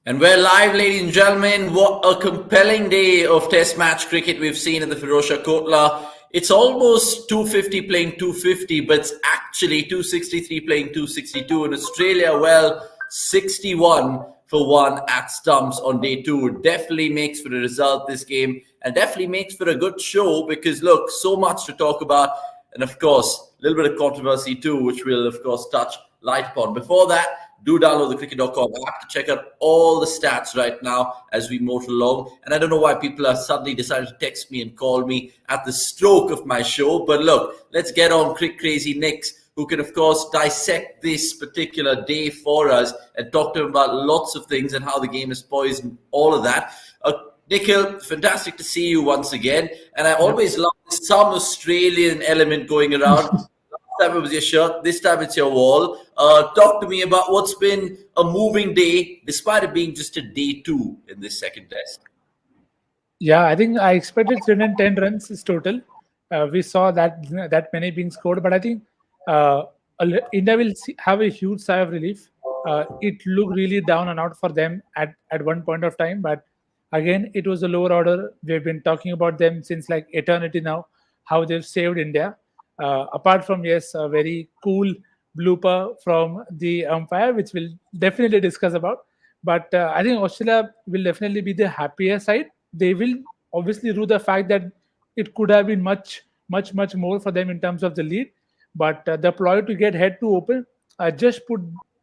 And we're live, ladies and gentlemen. What a compelling day of Test match cricket we've seen in the Firozshah Kotla. It's almost 250 playing 250, but it's actually 263 playing 262 in Australia. Well, 61 for one at stumps on day two. It definitely makes for a result this game and definitely makes for a good show because, look, so much to talk about. And of course, a little bit of controversy too, which we'll, of course, touch light upon. Before that, do download the cricket.com app to check out all the stats right now as we motor along. And I don't know why people are suddenly deciding to text me and call me at the stroke of my show. But look, let's get on Cricket Crazy Nicks, who can, of course, dissect this particular day for us and talk to him about lots of things and how the game is poised and all of that. Nikhil, fantastic to see you once again. And I always love some Australian element going around. Last time it was your shirt, this time it's your wall. Talk to me about what's been a moving day, despite it being just a day two in this second test. Yeah, I think I expected 310 runs is total. We saw that many being scored, but I think India will have a huge sigh of relief. It looked really down and out for them at one point of time, but again, it was a lower order. We've been talking about them since like eternity now, how they've saved India. Apart from, yes, a very cool blooper from the umpire, which we'll definitely discuss about. But I think Australia will definitely be the happier side. They will obviously rue the fact that it could have been much more for them in terms of the lead. But the ploy to get head to open just put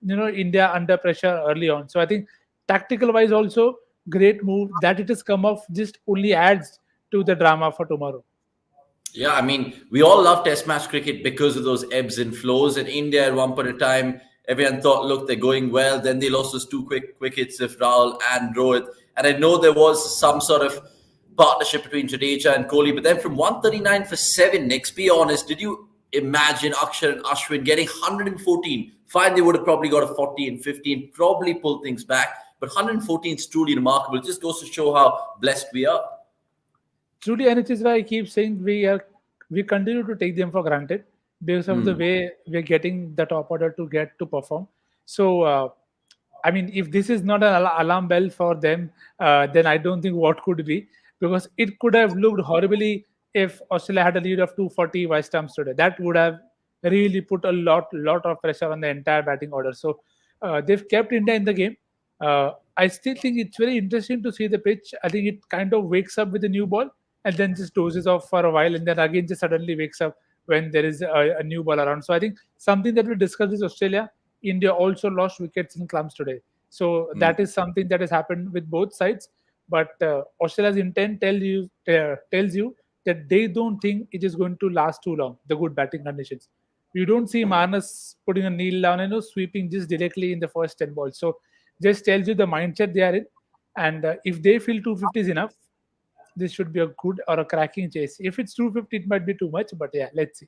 India under pressure early on. So I think tactical wise also great move that it has come off just only adds to the drama for tomorrow. Yeah, I mean, we all love Test match cricket because of those ebbs and flows. In India, at one point in time, everyone thought, look, they're going well. Then they lost those two quick wickets of Rahul and Rohit. And I know there was some sort of partnership between Jadeja and Kohli. But then from 139 for 7, Nick, be honest, did you imagine Akshar and Ashwin getting 114? Fine, they would have probably got a 40 and 15, probably pulled things back. But 114 is truly remarkable. It just goes to show how blessed we are. Truly, and it is why I keep saying we continue to take them for granted because of the way we're getting the top order to get to perform. So, I mean, if this is not an alarm bell for them, then I don't think what could be, because it could have looked horribly if Australia had a lead of 240 by stumps today. That would have really put a lot of pressure on the entire batting order. So they've kept India in the game. I still think it's very interesting to see the pitch. I think it kind of wakes up with a new ball and then just dozes off for a while and then again just suddenly wakes up when there is a new ball around. So I think something that we discussed is Australia. India also lost wickets in clumps today. So that is something that has happened with both sides. But Australia's intent tells you that they don't think it is going to last too long, the good batting conditions. You don't see Marnus putting a kneel down and sweeping just directly in the first 10 balls. So just tells you the mindset they are in. And if they feel 250 is enough, this should be a good or a cracking chase. If it's 250, it might be too much, but yeah, let's see.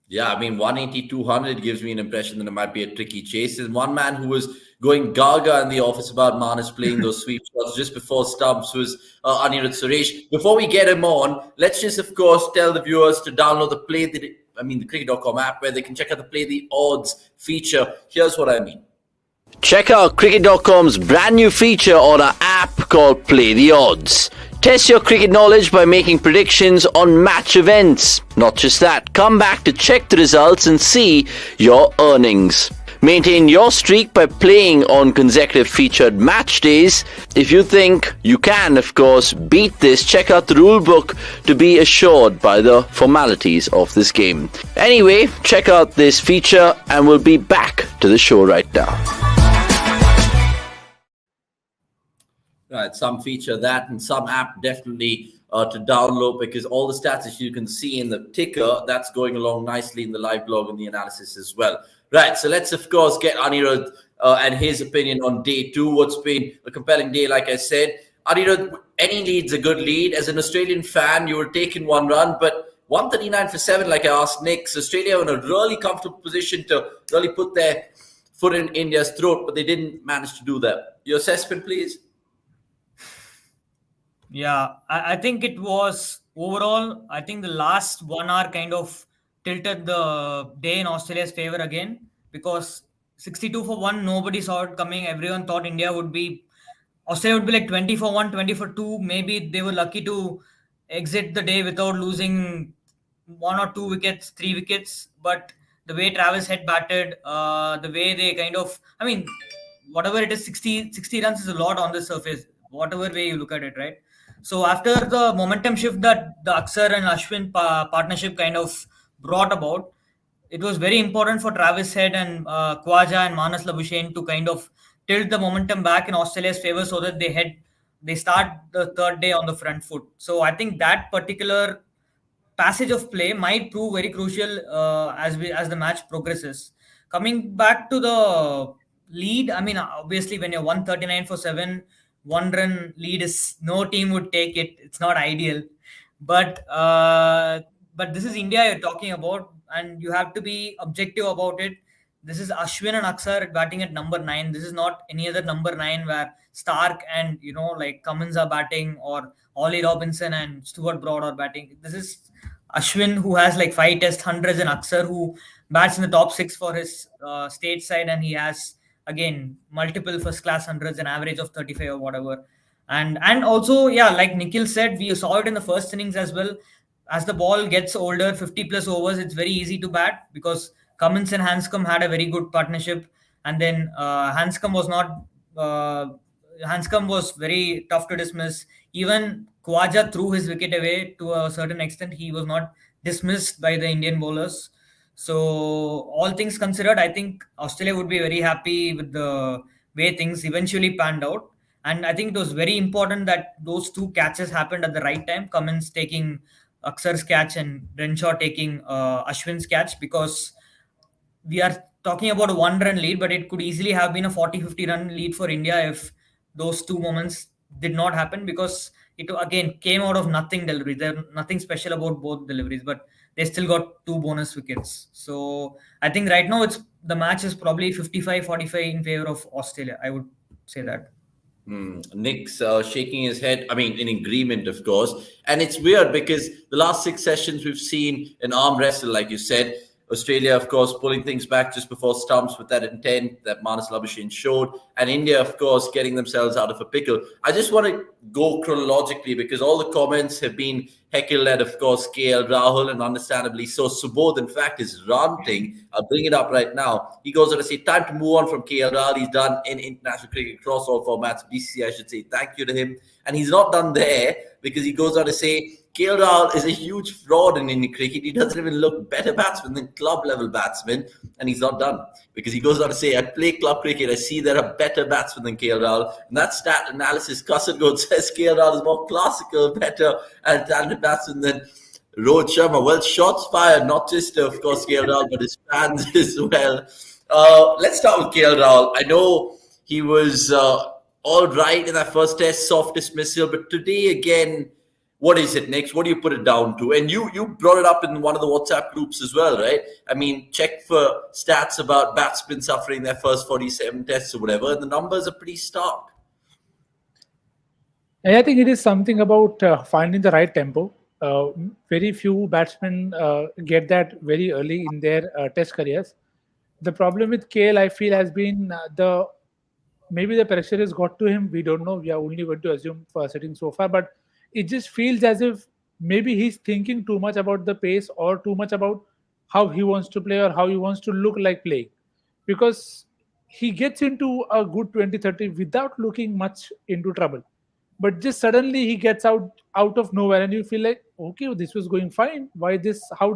Yeah, I mean, 180, 200 gives me an impression that it might be a tricky chase. And one man who was going gaga in the office about Manas playing those sweep shots just before stumps was Anirudh Suresh. Before we get him on, let's just, of course, tell the viewers to download the cricket.com app where they can check out the Play the Odds feature. Here's what I mean. Check out cricket.com's brand new feature on our app called Play the Odds. Test your cricket knowledge by making predictions on match events. Not just that, come back to check the results and see your earnings. Maintain your streak by playing on consecutive featured match days. If you think you can, of course, beat this, check out the rulebook to be assured by the formalities of this game. Anyway, check out this feature and we'll be back to the show right now. Right, some feature that and some app definitely to download because all the stats that you can see in the ticker, that's going along nicely in the live blog and the analysis as well. Right, so let's, of course, get Anirudh and his opinion on day two. What's been a compelling day, like I said. Anirudh, any lead's a good lead. As an Australian fan, you were taking one run, but 139 for 7, like I asked Nick. So Australia in a really comfortable position to really put their foot in India's throat, but they didn't manage to do that. Your assessment, please? Yeah, I think it was overall, I think the last 1 hour kind of tilted the day in Australia's favor again because 62 for 1, nobody saw it coming. Everyone thought India would be Australia would be like 20 for 1, 20 for 2. Maybe they were lucky to exit the day without losing 1 or 2 wickets, 3 wickets. But the way Travis Head batted, the way they kind of, I mean, whatever it is, 60 runs is a lot on the surface, whatever way you look at it, right? So after the momentum shift that the Aksar and Ashwin partnership kind of brought about, it was very important for Travis Head and Khwaja and Manas Labuschagne to kind of tilt the momentum back in Australia's favor so that they start the third day on the front foot. So I think that particular passage of play might prove very crucial as the match progresses. Coming back to the lead, I mean, obviously when you're 139 for 7, 1 run lead is no team would take it. It's not ideal, but this is India you're talking about, and you have to be objective about it. This is Ashwin and Aksar batting at number 9. This is not any other number 9 where Stark and like Cummins are batting, or Ollie Robinson and Stuart Broad are batting. This is Ashwin, who has like 5 Test 100s, and Aksar, who bats in the top 6 for his state side, and he has again multiple first class hundreds, an average of 35 or whatever. And also, yeah, like Nikhil said, we saw it in the first innings as well. As the ball gets older, 50 plus overs, it's very easy to bat because Cummins and Hanscom had a very good partnership, and then Hanscom was not. Hanscom was very tough to dismiss. Even Khwaja threw his wicket away to a certain extent. He was not dismissed by the Indian bowlers. So, all things considered, I think Australia would be very happy with the way things eventually panned out. And I think it was very important that those 2 catches happened at the right time. Cummins taking Aksar's catch and Renshaw taking Ashwin's catch, because we are talking about a 1 run lead, but it could easily have been a 40-50 run lead for India if those 2 moments did not happen, because it again came out of nothing delivery. There's nothing special about both deliveries, but they still got 2 bonus wickets. So I think right now the match is probably 55-45 in favor of Australia. I would say that. Nick's shaking his head. I mean, in agreement, of course. And it's weird because the last 6 sessions we've seen an arm wrestle, like you said. Australia, of course, pulling things back just before stumps with that intent that Manas Labuschagne showed. And India, of course, getting themselves out of a pickle. I just want to go chronologically because all the comments have been heckled at, of course, KL Rahul, and understandably so. Subodh, in fact, is ranting. I'll bring it up right now. He goes on to say, time to move on from KL Rahul. He's done in international cricket across all formats. BCCI should say thank you to him. And he's not done there because he goes on to say, KL Rahul is a huge fraud in Indian cricket. He doesn't even look better batsman than club-level batsmen, and he's not done because he goes on to say, I play club cricket. I see there are better batsmen than KL Rahul. And that stat analysis, Kasargod says KL Rahul is more classical, better, and talented batsman than Rohit Sharma. Well, shots fired, not just, of course, KL Rahul, but his fans as well. Let's start with KL Rahul. I know he was all right in that first test, soft dismissal, but today again, what is it next? What do you put it down to? And you brought it up in one of the WhatsApp groups as well, right? I mean, check for stats about batsmen suffering their first 47 tests or whatever, and the numbers are pretty stark. And I think it is something about finding the right tempo. Very few batsmen get that very early in their test careers. The problem with KL, I feel, has been maybe the pressure has got to him. We don't know. We are only going to assume for sitting so far, but it just feels as if maybe he's thinking too much about the pace or too much about how he wants to play or how he wants to look like playing, because he gets into a good 20-30 without looking much into trouble, but just suddenly he gets out of nowhere and you feel like, okay, this was going fine, why this, how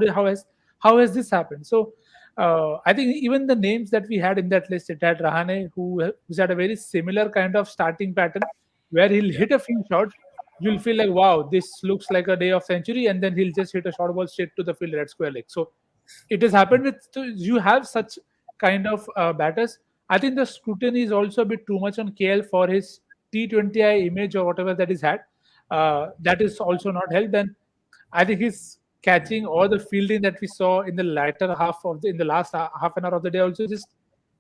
has this happened? So I think even the names that we had in that list, it had Rahane, who's had a very similar kind of starting pattern where he'll hit a few shots, you'll feel like, wow, this looks like a day of century, and then he'll just hit a short ball straight to the field at square leg. So it has happened with, so you have such kind of batters. I think the scrutiny is also a bit too much on KL for his T20I image or whatever that he's had. That is also not helped. And I think his catching or the fielding that we saw in the latter half of in the last half an hour of the day also just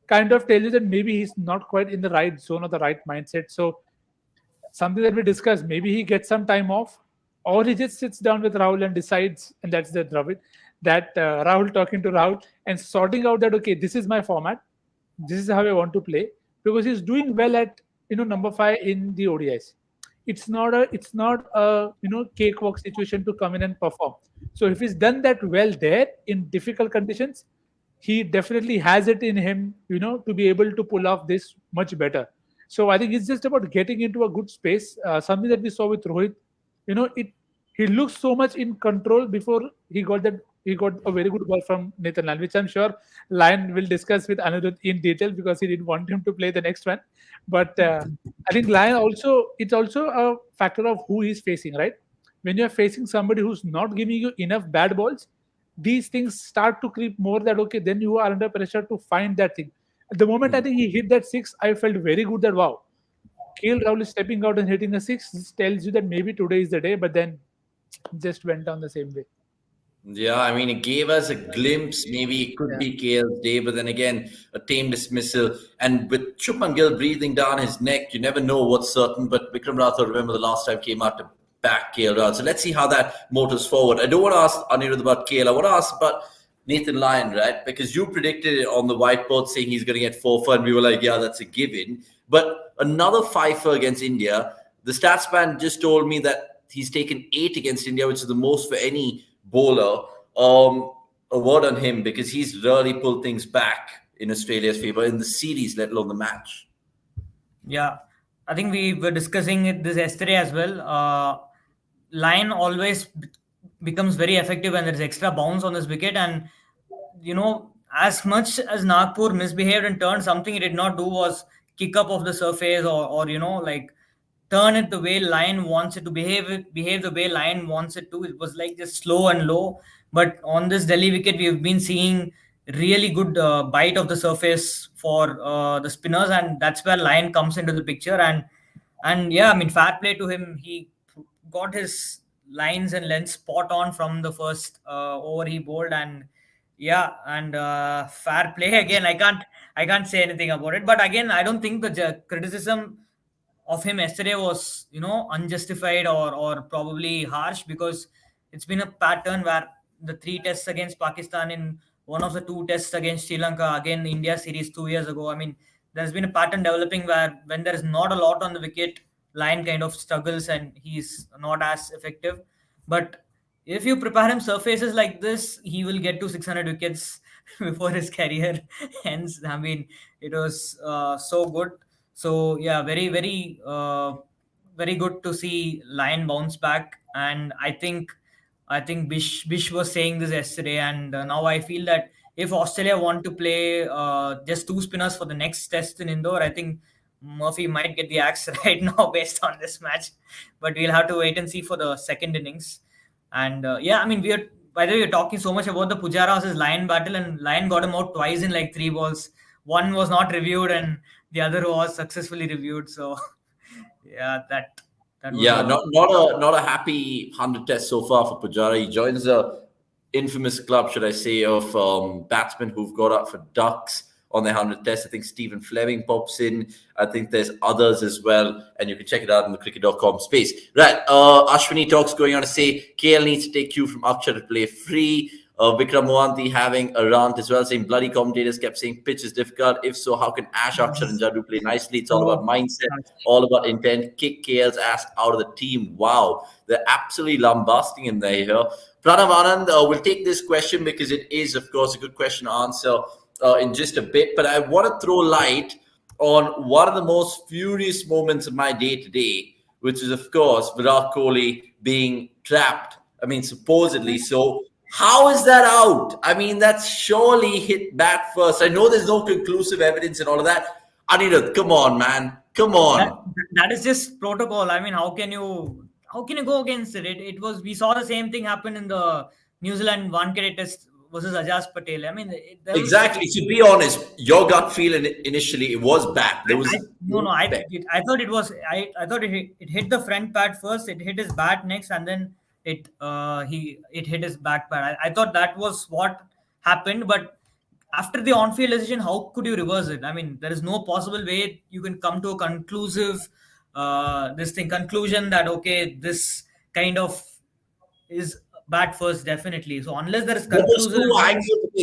kind of tells you that maybe he's not quite in the right zone or the right mindset. So something that we discussed, maybe he gets some time off, or he just sits down with Rahul and decides, and that's the Dravid, that Rahul talking to Rahul and sorting out that, okay, this is my format, this is how I want to play, because he's doing well at number 5 in the ODIs. It's not a cakewalk situation to come in and perform. So if he's done that well there in difficult conditions, he definitely has it in him, to be able to pull off this much better. So I think it's just about getting into a good space. Something that we saw with Rohit, it he looked so much in control before he got a very good ball from Nathan Lyon, which I'm sure Lyon will discuss with Anirudh in detail because he didn't want him to play the next one. But I think Lyon also, it's also a factor of who he's facing, right? When you're facing somebody who's not giving you enough bad balls, these things start to creep more, that okay, then you are under pressure to find that thing. At the moment I think he hit that six, I felt very good that wow, Rahul is stepping out and hitting a six. This tells you that maybe today is the day, but then just went down the same way. Yeah, I mean, it gave us a glimpse. Maybe it could Yeah. be KL's day, but then again, a tame dismissal. And with Shubman Gill breathing down his neck, you never know what's certain. But Vikram Rathod, remember the last time, came out to back KL Rahul. So let's see how that motors forward. I don't want to ask Anirudh about KL. I want to ask about Nathan Lyon, right? Because you predicted it on the whiteboard saying he's going to get 4 for, and we were like, yeah, that's a given. But another 5 for against India. The stats man just told me that he's taken 8 against India, which is the most for any bowler. A word on him, because he's really pulled things back in Australia's favour in the series, let alone the match. Yeah, I think we were discussing this yesterday as well. Lyon always becomes very effective when there's extra bounce on this wicket, and as much as Nagpur misbehaved and turned, something he did not do was kick up off the surface, or like turn it the way Lyon wants it to behave the way Lyon wants it to. It was like just slow and low. But on this Delhi wicket, we've been seeing really good bite of the surface for the spinners, and that's where Lyon comes into the picture. And yeah, I mean, fair play to him. He got his lines and lengths spot on from the first over he bowled, and yeah, and fair play again. I can't say anything about it. But again, I don't think the criticism of him yesterday was unjustified or probably harsh, because it's been a pattern where the 3 tests against Pakistan, in one of the 2 tests against Sri Lanka, again India series 2 years ago. I mean, there's been a pattern developing where when there is not a lot on the wicket, Lyon kind of struggles and he's not as effective. But if you prepare him surfaces like this, he will get to 600 wickets before his career ends. I mean, it was so good. So yeah, very very good to see Lyon bounce back. And I think Bish was saying this yesterday, and now I feel that if Australia want to play just 2 spinners for the next test in Indore, I think Murphy might get the axe right now based on this match. But we'll have to wait and see for the second innings. And yeah, I mean, by the way, we're talking so much about the Pujara versus Lyon battle, and Lyon got him out twice in like 3 balls. One was not reviewed, and the other was successfully reviewed. So yeah, that was Yeah, not a happy 100 test so far for Pujara. He joins the infamous club, should I say, of batsmen who've got up for ducks on their 100 test. I think Stephen Fleming pops in. I think there's others as well, and you can check it out in the cricket.com space. Right, Ashwini talks going on to say KL needs to take cue from Akshar to play free. Vikram Mohanty having a rant as well, saying bloody commentators kept saying pitch is difficult. If so, how can Ash, Akshar and Jaddu play nicely? It's all about mindset, all about intent. Kick KL's ass out of the team. Wow, they're absolutely lambasting in there here. Pranav Anand, we'll take this question because it is, of course, a good question to answer in just a bit. But I want to throw light on one of the most furious moments of my day today, which is, of course, Virat Kohli being trapped. I mean, supposedly so. How is that out? I mean, that's surely hit bat first. I know there's no conclusive evidence and all of that. Anirudh, come on, man. Come on. That is just protocol. I mean, how can you go against it? It was, we saw the same thing happen in the New Zealand Wankhede test versus Ajaz Patel. I mean, exactly. To be honest, your gut feeling initially, it was bad. There was I thought it was. I thought it hit the front pad first. It hit his bat next, and then it hit his back pad. I thought that was what happened. But after the on-field decision, how could you reverse it? I mean, there is no possible way you can come to a conclusion that okay, this kind of is bat first, definitely. So unless there is conclusive,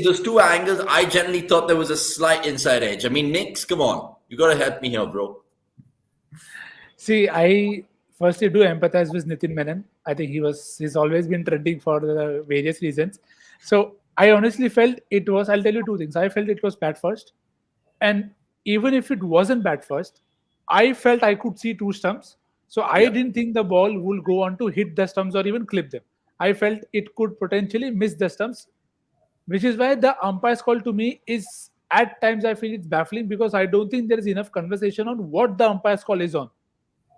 those two angles, I generally thought there was a slight inside edge. I mean, Nix, come on, you got to help me here, bro. See, I firstly do empathize with Nitin Menon. I think he's always been trending for the various reasons. So I honestly felt it was. I'll tell you two things. I felt it was bad first, and even if it wasn't bad first, I felt I could see two stumps. So I Yeah, didn't think the ball will go on to hit the stumps or even clip them. I felt it could potentially miss the stumps, which is why the umpire's call to me is at times I feel it's baffling because I don't think there is enough conversation on what the umpire's call is on.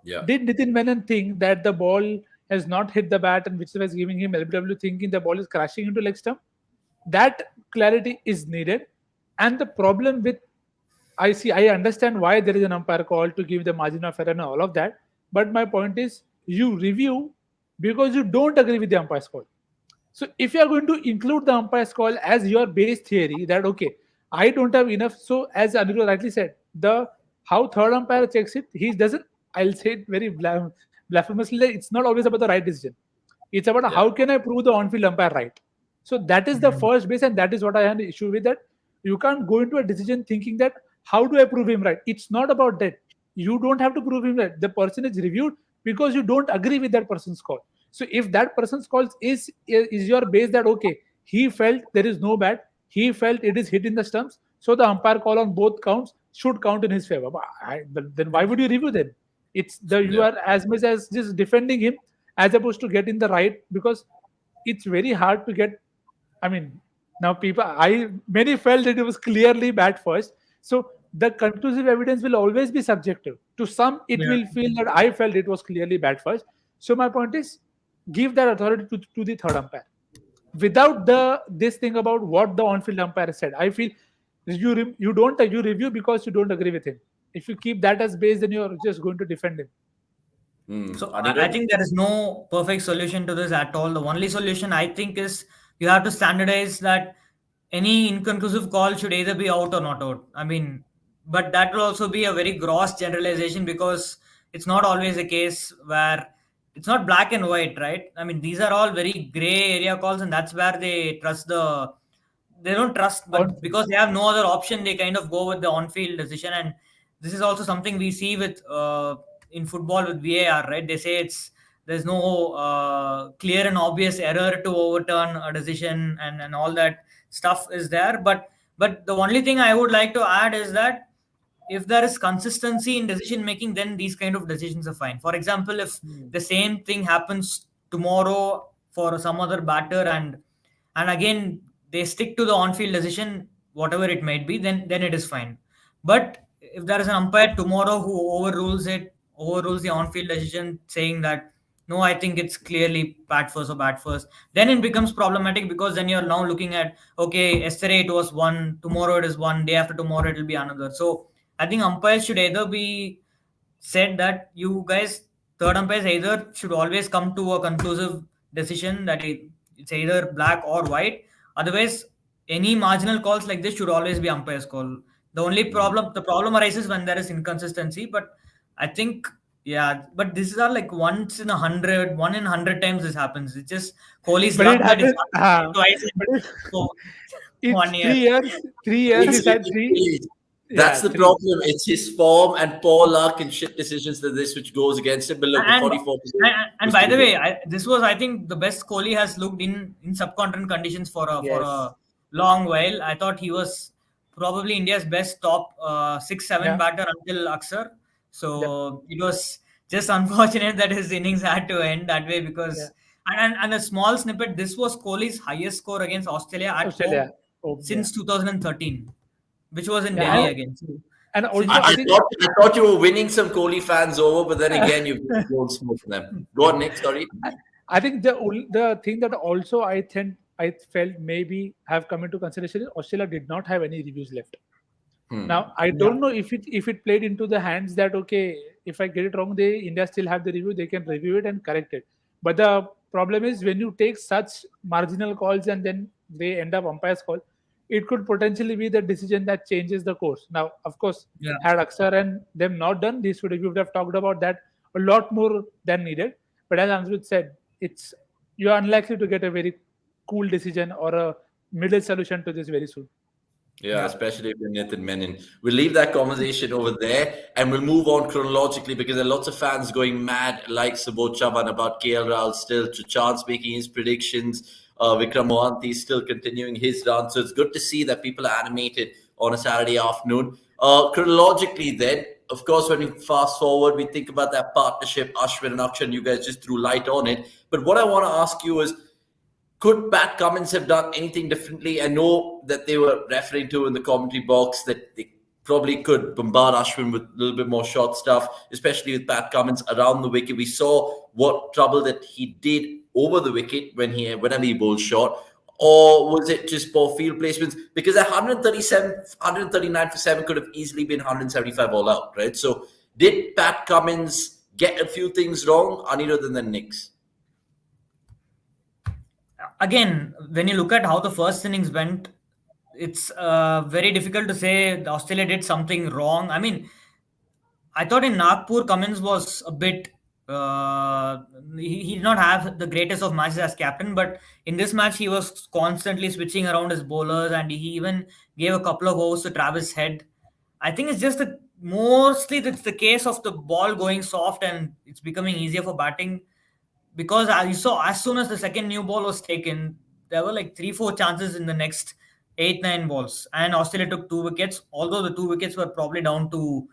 yeah, Did Nitin Menon think that the ball has not hit the bat and which was giving him LBW thinking the ball is crashing into leg stump? That clarity is needed. And the problem with I understand why there is an umpire call to give the margin of error and all of that. But my point is you review because you don't agree with the umpire's call. So if you are going to include the umpire's call as your base theory, that okay, I don't have enough. So as Anirudh rightly said, the how third umpire checks it, he doesn't. I'll say it very blasphemously. It's not always about the right decision. It's about yeah, how can I prove the on-field umpire right. So that is the first base, and that is what I have an issue with. That you can't go into a decision thinking that how do I prove him right. It's not about that. You don't have to prove him right. The person is reviewed because you don't agree with that person's call. So if that person's calls is your base that okay, he felt there is no bat, he felt it is hit in the stumps, so the umpire call on both counts should count in his favor. But then why would you review then? It's the you yeah, are as much as just defending him as opposed to getting the right because it's very hard to get. I mean, now people, I many felt that it was clearly bad first. So the conclusive evidence will always be subjective. To some, it Yeah. will feel that I felt it was clearly bad first. So my point is, give that authority to the third umpire. Without the this thing about what the on-field umpire said, I feel you don't you review because you don't agree with him. If you keep that as base, then you're just going to defend him. So I Anirudh? think there is no perfect solution to this at all. The only solution I think is you have to standardize that any inconclusive call should either be out or not out. I mean, but that will also be a very gross generalization because it's not always a case where it's not black and white, right? I mean, these are all very gray area calls, and that's where they don't trust, but On-field. because they have no other option, they kind of go with the on-field decision. And this is also something we see with in football with VAR, right? They say there's no clear and obvious error to overturn a decision, and all that stuff is there. But the only thing I would like to add is that if there is consistency in decision making, then these kind of decisions are fine. For example, if Hmm. the same thing happens tomorrow for some other batter, and again they stick to the on-field decision, whatever it might be, then it is fine. But if there is an umpire tomorrow who overrules the on-field decision, saying that no, I think it's clearly bat first or bat first, then it becomes problematic because then you're now looking at okay, yesterday it was one, tomorrow it is one, day after tomorrow it will be another. So I think umpires should either be said that you guys, third umpires either should always come to a conclusive decision that it's either black or white. Otherwise, any marginal calls like this should always be umpire's call. The problem arises when there is inconsistency. But I think, yeah, but this is all like once in a hundred, 1 in 100 times this happens. It's just Kohli's But it luck that it's happened. happened twice in But it, so it's 1 year. 3 years. 3 years. It's, He's it, had it three. is. Yeah, That's the three. problem. It's his form and poor luck and shit decisions that this which goes against him. But look, the And 44% and was by pretty the good. way, this was I think the best Kohli has looked in subcontinent conditions for Yes. a long while. I thought he was probably India's best top 6-7 Yeah. batter until Aksar. Yep. So it was just unfortunate that his innings had to end that way Yeah. because and a small snippet. This was Kohli's highest score against Australia at home Australia. Oh, yeah. since 2013, which was in Yeah. Delhi Wow. again. So And since also, I, I I think thought I thought you were winning some Kohli fans over, but then again, you've blown smoke for them. Go on, Nick. Sorry. I, I think the thing that also I felt maybe have come into consideration is Australia did not have any reviews left. Now I yeah, don't know if it played into the hands that okay, if I get it wrong, they India still have the review, they can review it and correct it. But the problem is when you take such marginal calls and then they end up umpire's call, it could potentially be the decision that changes the course. Now, of course, yeah. had Aksar and them not done, this would we would have talked about that a lot more than needed. But as Answit said, it's you're unlikely to get a very cool decision or a middle solution to this very soon. Yeah, Yeah. especially if you're Nathan Menon. We'll leave that conversation over there and we'll move on chronologically because there are lots of fans going mad, like Subodh Chavan, about KL Rahul still, to Chance making his predictions. Vikram Mohanty still continuing his run. So it's good to see that people are animated on a Saturday afternoon. Chronologically, then, of course, when we fast forward, we think about that partnership, Ashwin and Akshan. You guys just threw light on it. But what I want to ask you is, could Pat Cummins have done anything differently? I know that they were referring to in the commentary box that they probably could bombard Ashwin with a little bit more short stuff, especially with Pat Cummins around the wicket. We saw what trouble that he did over the wicket whenever he bowled short. Or was it just poor field placements? Because at 137, 139 for 7 could have easily been 175 all out, right? So did Pat Cummins get a few things wrong, other than the Knicks? Again, when you look at how the first innings went, it's very difficult to say Australia did something wrong. I mean, I thought in Nagpur, Cummins was a bit. He did not have the greatest of matches as captain, but in this match, he was constantly switching around his bowlers and he even gave a couple of overs to Travis Head. I think it's just mostly it's the case of the ball going soft and it's becoming easier for batting because as you saw, as soon as the second new ball was taken, there were like 3, 4 chances in the next 8, 9 balls, and Australia took 2 wickets. Although the 2 wickets were probably down to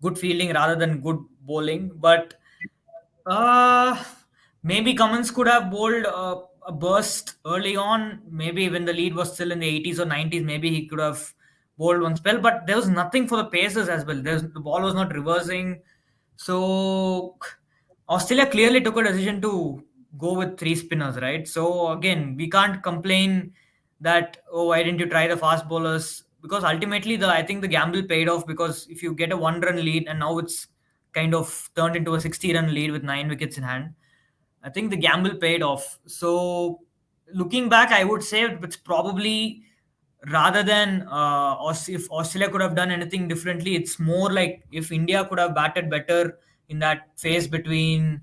good fielding rather than good bowling, but uh, maybe Cummins could have bowled a burst early on. Maybe when the lead was still in the 80s or 90s, maybe he could have bowled one spell. But there was nothing for the Pacers as well. The ball was not reversing. So Australia clearly took a decision to go with 3 spinners, right? So again, we can't complain that, oh, why didn't you try the fast bowlers? Because ultimately, I think the gamble paid off because if you get a 1 run lead and now it's kind of turned into a 60-run lead with 9 wickets in hand, I think the gamble paid off. So looking back, I would say it's probably rather than if Australia could have done anything differently, it's more like if India could have batted better in that phase between,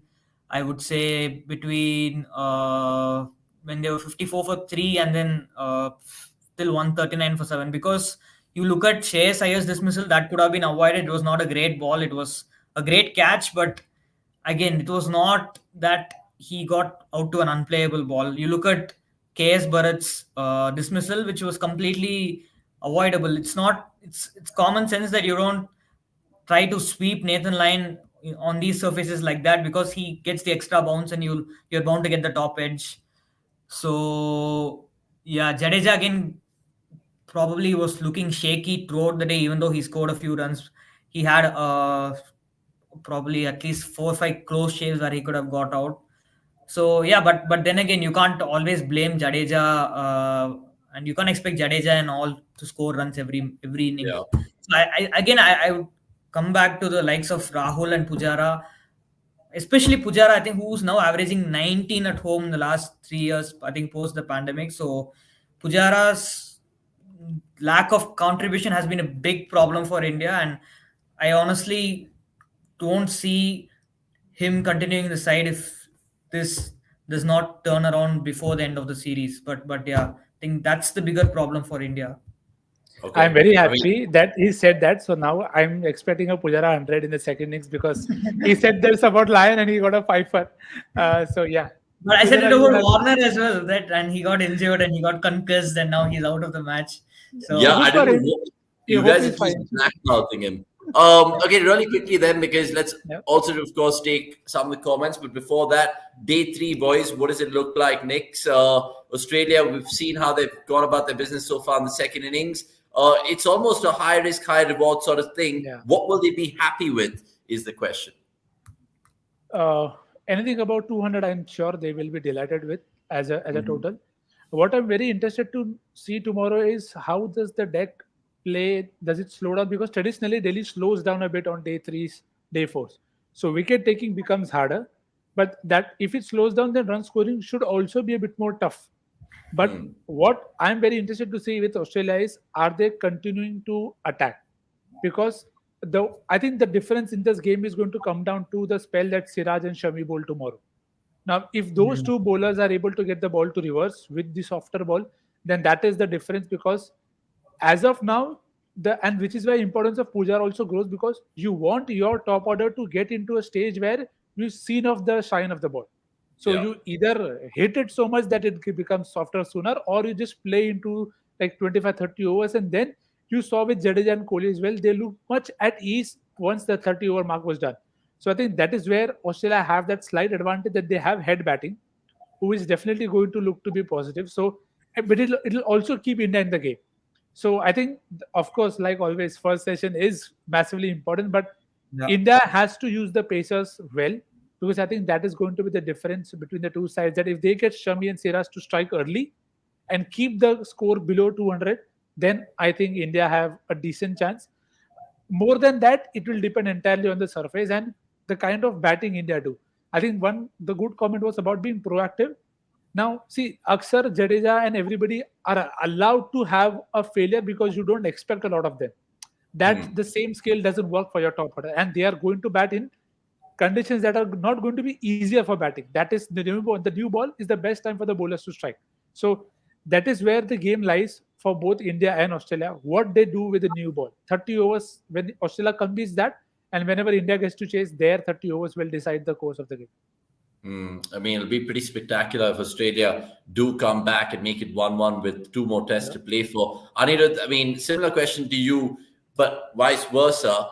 I would say, between when they were 54 for 3 and then till 139 for 7. Because you look at Shreyas Iyer's dismissal, that could have been avoided. It was not a great ball. It was a great catch, but again, it was not that he got out to an unplayable ball. You look at KS Bharat's dismissal, which was completely avoidable. It's not. It's common sense that you don't try to sweep Nathan Lyon on these surfaces like that because he gets the extra bounce and you're bound to get the top edge. So yeah, Jadeja again probably was looking shaky throughout the day, even though he scored a few runs. He had probably at least 4 or 5 close shaves where he could have got out. So yeah, but then again, you can't always blame Jadeja, and you can't expect Jadeja and all to score runs every innings. Yeah. So I would come back to the likes of Rahul and Pujara, especially Pujara. I think who's now averaging 19 at home in the last 3 years. I think post the pandemic. So Pujara's lack of contribution has been a big problem for India, and I honestly don't see him continuing the side if this does not turn around before the end of the series. But yeah, I think that's the bigger problem for India. I'm Okay. very I mean, happy that he said that. So now I'm expecting a Pujara 100 in the second innings because he said this about Lion and he got a fifer. So yeah, But I said it Pujara, you about have Warner as well, that and he got injured and he got concussed and now he's out of the match. yeah, So good I for don't know him. what I you hope guys are he's just fine. blackmouthing him. Okay, really quickly then, because let's Yeah. also, of course, take some of the comments. But before that, day 3, boys, what does it look like? Knicks, Australia, we've seen how they've gone about their business so far in the second innings. It's almost a high risk, high reward sort of thing. Yeah. What will they be happy with is the question. Uh, Anything about 200, I'm sure they will be delighted with as a Mhm. total. What I'm very interested to see tomorrow is how does the deck play? Does it slow down? Because traditionally Delhi slows down a bit on day threes, day fours. So wicket taking becomes harder. But that if it slows down, then run scoring should also be a bit more tough. But Hmm. what I'm very interested to see with Australia is are they continuing to attack? Because I think the difference in this game is going to come down to the spell that Siraj and Shami bowl tomorrow. Now, if those two bowlers are able to get the ball to reverse with the softer ball, then that is the difference because as of now, and which is why importance of Pujar also grows, because you want your top order to get into a stage where you've seen of the shine of the ball. So Yeah. you either hit it so much that it becomes softer sooner, or you just play into like 25, 30 overs, and then you saw with Jadeja and Kohli as well, they look much at ease once the 30 over mark was done. So I think that is where Australia have that slight advantage, that they have head batting, who is definitely going to look to be positive. So, but it'll also keep India in the game. So I think, of course, like always, first session is massively important, but Yeah. India has to use the pacers well, because I think that is going to be the difference between the two sides. That if they get Shami and Siraj to strike early and keep the score below 200, then I think India have a decent chance. More than that, it will depend entirely on the surface and the kind of batting India do. I think the good comment was about being proactive. Now, see, Aksar, Jadeja, and everybody are allowed to have a failure because you don't expect a lot of them. That the same scale doesn't work for your top order, and they are going to bat in conditions that are not going to be easier for batting. That is the new ball. The new ball is the best time for the bowlers to strike. So that is where the game lies for both India and Australia. What they do with the new ball, 30 overs when Australia convenes that, and whenever India gets to chase, their 30 overs will decide the course of the game. I mean, it'll be pretty spectacular if Australia do come back and make it 1-1 with two more tests Yeah. to play for. Anirudh, I mean, similar question to you, but vice versa.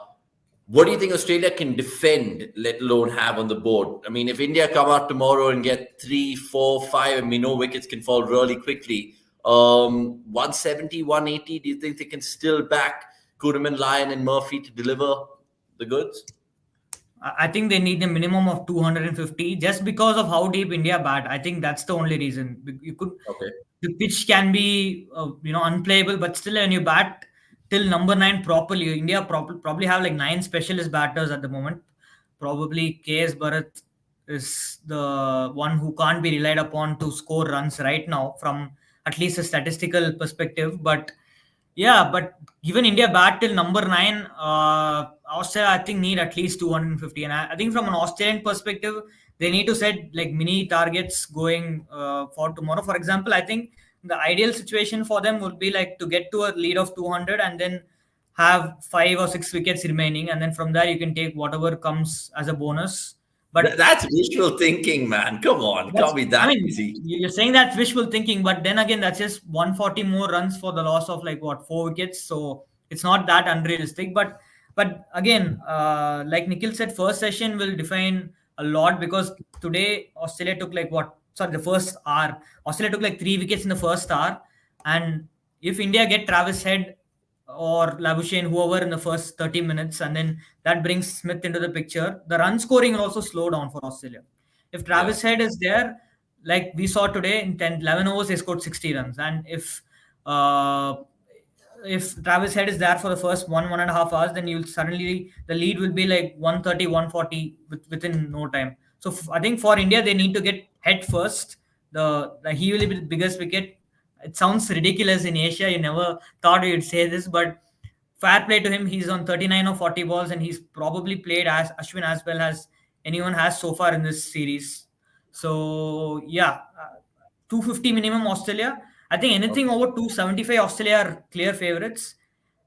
What do you think Australia can defend, let alone have on the board? I mean, if India come out tomorrow and get 3, 4, 5, and we know wickets can fall really quickly, 170, 180, do you think they can still back Kuruman, Lyon, and Murphy to deliver the goods? I think they need a minimum of 250 just because of how deep India bat. I think that's the only reason. You could Okay. the pitch can be unplayable, but still when you bat till number 9 properly, India probably have like 9 specialist batters at the moment. Probably KS Bharat is the one who can't be relied upon to score runs right now from at least a statistical perspective. But yeah, but given India bat till number 9, Australia I think need at least 250. And I think from an Australian perspective, they need to set like mini targets going for tomorrow. For example, I think the ideal situation for them would be like to get to a lead of 200 and then have 5 or 6 wickets remaining, and then from there you can take whatever comes as a bonus. But That's wishful thinking, man. Come on, that's, can't be I that mean, easy. you're saying that's wishful thinking, but then again, that's just 140 more runs for the loss of like what 4 wickets. So it's not that unrealistic. But again, like Nikhil said, first session will define a lot because today Australia took like what? Sorry, the first hour. Australia took like 3 wickets in the first hour, and if India get Travis Head or Labuschagne, whoever in the first 30 minutes, and then that brings Smith into the picture, the run scoring will also slow down for Australia. If Yeah. Travis Head is there, like we saw today in 10, 11 overs, they scored 60 runs. And uh, if Travis Head is there for the first 1.5 hours, then you'll suddenly the lead will be like 130, 140 within no time. So I think for India, they need to get Head first. He will be the biggest wicket. It sounds ridiculous in Asia. You never thought you'd say this, but fair play to him. He's on 39 or 40 balls, and he's probably played as Ashwin as well as anyone has so far in this series. So yeah, 250 minimum Australia. I think anything Okay. over 275 Australia are clear favorites.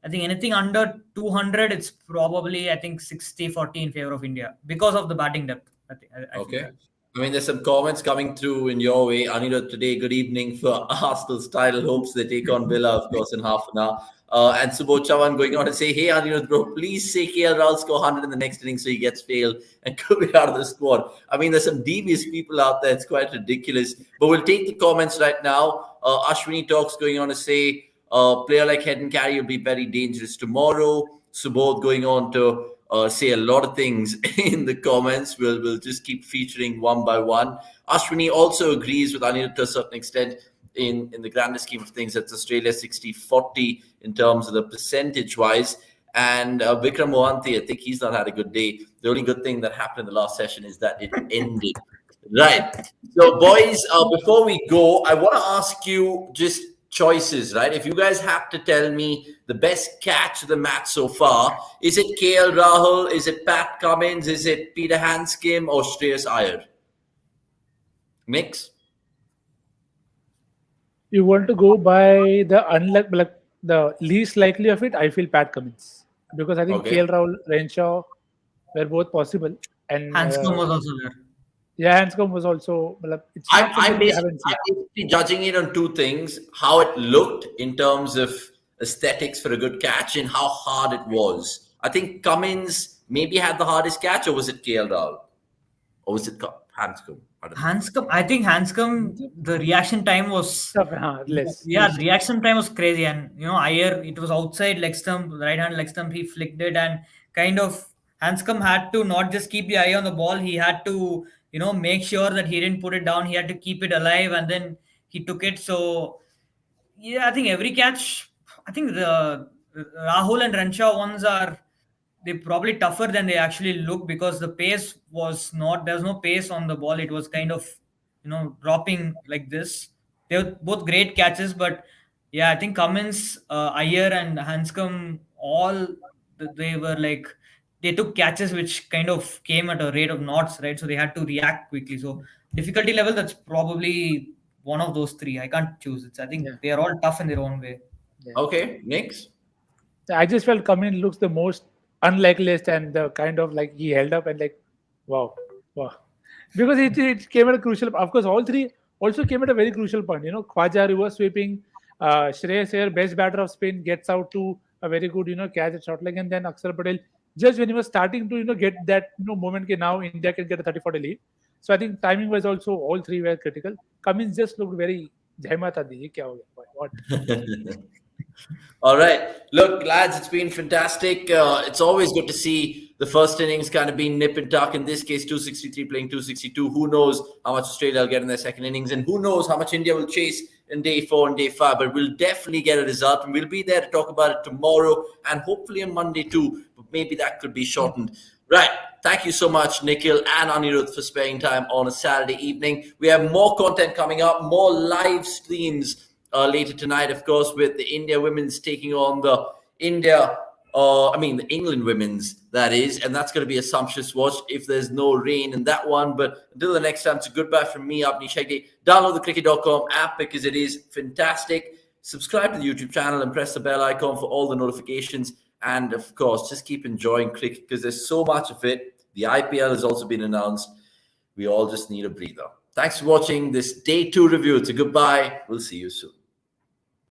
I think anything under 200, it's probably I think 60-40 in favor of India because of the batting depth. I feel Okay. that. I mean, there's some comments coming through in your way. Anila, today, good evening for Arsenal's title hopes. They take on Villa, of course, in half an hour. And Subodh Chavan going on to say, hey, Anila, bro, please say KL Rahul score 100 in the next inning so he gets failed and could be out of the squad. I mean, there's some devious people out there. It's quite ridiculous. But we'll take the comments right now. Ashwini Talks going on to say, player like Head and Carey will be very dangerous tomorrow. Subodh going on to say a lot of things in the comments. We'll just keep featuring one by one. Ashwini also agrees with Anil to a certain extent in the grander scheme of things. That's Australia 60-40 in terms of the percentage wise. And Vikram Mohanty, I think he's not had a good day. The only good thing that happened in the last session is that it ended. Right. So, boys, before we go, I want to ask you just choices, right? If you guys have to tell me the best catch of the match so far, is it KL Rahul? Is it Pat Cummins? Is it Peter Hanscom or Shreyas Iyer? Mix? You want to go by the unluck, like the least likely of it, I feel Pat Cummins, because I think Okay. KL Rahul, Renshaw were both possible, and Hanscom was also there. yeah, Hanscom was also. Well, it's I'm, not I'm something we basically, haven't seen. I'm basically judging it on two things: how it looked in terms of aesthetics for a good catch, and how hard it was. I think Cummins maybe had the hardest catch, or was it KL Rahul, or was it Hanscom? I don't know. Hanscom, I think Hanscom, the reaction time was, Tough, less. yeah, the reaction time was crazy. And, Iyer, it was outside leg stump, right hand leg stump, he flicked it, and kind of Hanscom had to not just keep the eye on the ball, he had to, make sure that he didn't put it down, he had to keep it alive, and then he took it. So, yeah, I think every catch, I think the Rahul and Renshaw ones are they probably tougher than they actually look, because the pace was not there was no pace on the ball. It was kind of dropping like this. They were both great catches, but yeah, I think Cummins, Iyer, and Hanscom all they were like they took catches which kind of came at a rate of knots, right? So they had to react quickly. So difficulty level, that's probably one of those three. I can't choose. I think Yeah, they are all tough in their own way. yeah. Okay, next. I just felt Cummins looks the most unlikeliest, and the kind of like he held up and like, wow, wow, because it came at a crucial. Of course, all three also came at a very crucial point. Khwaja reverse sweeping, Shreyas Iyer, best batter of Spain, gets out to a very good catch at short leg, and then Akshar Patel just when he was starting to get that moment. Okay, now India can get a 30-40 lead. So I think timing was also all three were critical. Cummins just looked very Jahmata di. Ye kya ho gaya? What? All right. Look, lads, it's been fantastic. It's always good to see the first innings kind of being nip and tuck. In this case, 263 playing 262. Who knows how much Australia will get in their second innings, and who knows how much India will chase in day 4 and day 5. But we'll definitely get a result, and we'll be there to talk about it tomorrow and hopefully on Monday too. But maybe that could be shortened. Right. Thank you so much, Nikhil and Anirudh, for sparing time on a Saturday evening. We have more content coming up, more live streams later tonight, of course, with the India women's taking on the the England women's, that is. And that's going to be a sumptuous watch if there's no rain in that one. But until the next time, it's a goodbye from me, Avni Shekti. Download the cricket.com app because it is fantastic. Subscribe to the YouTube channel and press the bell icon for all the notifications. And of course, just keep enjoying cricket because there's so much of it. The IPL has also been announced. We all just need a breather. Thanks for watching this day 2 review. It's a goodbye. We'll see you soon.